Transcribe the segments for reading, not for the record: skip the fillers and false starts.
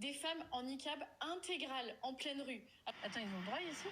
Des femmes en niqab intégral, en pleine rue. Attends, ils ont le droit ici?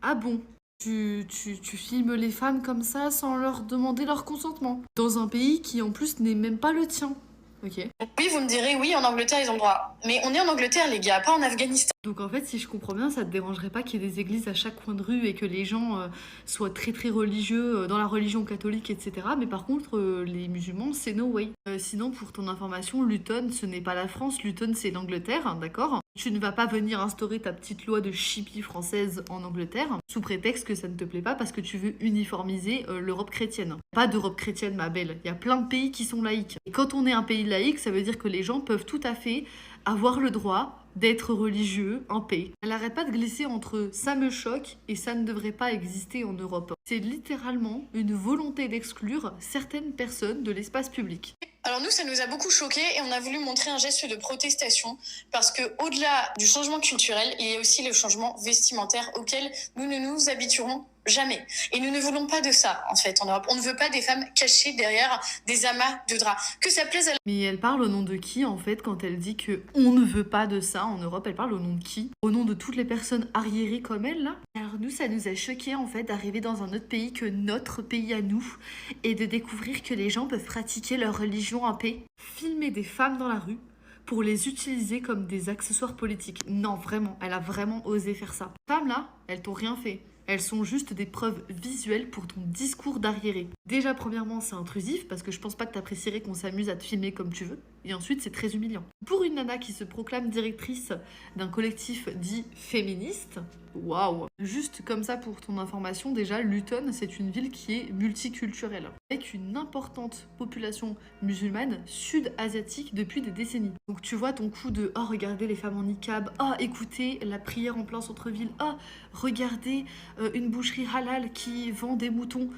Ah bon? Tu filmes les femmes comme ça sans leur demander leur consentement. Dans un pays qui en plus n'est même pas le tien. Ok. Oui, vous me direz, oui, en Angleterre, ils ont le droit. Mais on est en Angleterre, les gars, pas en Afghanistan. Donc en fait, si je comprends bien, ça te dérangerait pas qu'il y ait des églises à chaque coin de rue et que les gens soient très très religieux dans la religion catholique, etc. Mais par contre, les musulmans, c'est no way. Sinon, pour ton information, Luton, ce n'est pas la France, Luton, c'est l'Angleterre, hein, d'accord? Tu ne vas pas venir instaurer ta petite loi de chippie française en Angleterre sous prétexte que ça ne te plaît pas parce que tu veux uniformiser l'Europe chrétienne. Pas d'Europe chrétienne, ma belle. Il y a plein de pays qui sont laïques. Et quand on est un pays laïque, ça veut dire que les gens peuvent tout à fait avoir le droit d'être religieux en paix. Elle arrête pas de glisser entre ça me choque et ça ne devrait pas exister en Europe. C'est littéralement une volonté d'exclure certaines personnes de l'espace public. Alors nous, ça nous a beaucoup choqués et on a voulu montrer un geste de protestation parce que au-delà du changement culturel, il y a aussi le changement vestimentaire auquel nous ne nous habituerons jamais. Et nous ne voulons pas de ça, en fait, en Europe. On ne veut pas des femmes cachées derrière des amas de draps. Que ça plaise à Mais elle parle au nom de qui, en fait, quand elle dit que on ne veut pas de ça en Europe? Elle parle au nom de qui? Au nom de toutes les personnes arriérées comme elle, là? Alors nous, ça nous a choqués, en fait, d'arriver dans un autre pays que notre pays à nous et de découvrir que les gens peuvent pratiquer leur religion en paix. Filmer des femmes dans la rue pour les utiliser comme des accessoires politiques. Non, vraiment, elle a vraiment osé faire ça. Les femmes, là, elles t'ont rien fait. Elles sont juste des preuves visuelles pour ton discours d'arriéré. Déjà, premièrement, c'est intrusif parce que je pense pas que t'apprécierais qu'on s'amuse à te filmer comme tu veux. Et ensuite, c'est très humiliant. Pour une nana qui se proclame directrice d'un collectif dit féministe, waouh! Juste comme ça pour ton information, déjà, Luton, c'est une ville qui est multiculturelle, avec une importante population musulmane sud-asiatique depuis des décennies. Donc tu vois ton coup de « Oh, regardez les femmes en niqab »,« Oh, écoutez la prière en plein centre-ville »,« Oh, regardez une boucherie halal qui vend des moutons ».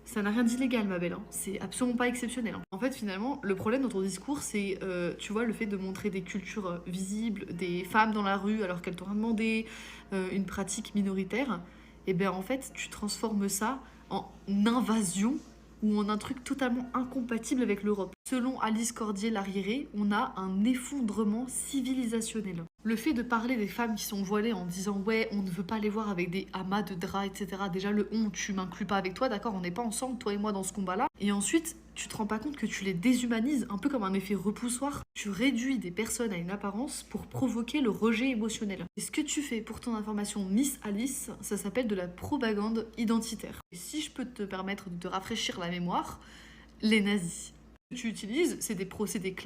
Ça n'a rien d'illégal, ma belle. Hein. C'est absolument pas exceptionnel. Hein. En fait, finalement, le problème dans ton discours, c'est, tu vois, le fait de montrer des cultures visibles, des femmes dans la rue alors qu'elles t'ont rien demandé, une pratique minoritaire. Et bien, en fait, tu transformes ça en invasion ou en un truc totalement incompatible avec l'Europe. Selon Alice Cordier Larriéré, on a un effondrement civilisationnel. Le fait de parler des femmes qui sont voilées en disant ouais, on ne veut pas les voir avec des amas de draps, etc. Déjà, le on, tu m'inclus pas avec toi, d'accord, on n'est pas ensemble, toi et moi, dans ce combat-là. Et ensuite, tu te rends pas compte que tu les déshumanises, un peu comme un effet repoussoir. Tu réduis des personnes à une apparence pour provoquer le rejet émotionnel. Et ce que tu fais pour ton information, Miss Alice, ça s'appelle de la propagande identitaire. Et si je peux te permettre de te rafraîchir la mémoire, les nazis. Ce que tu utilises, c'est des procédés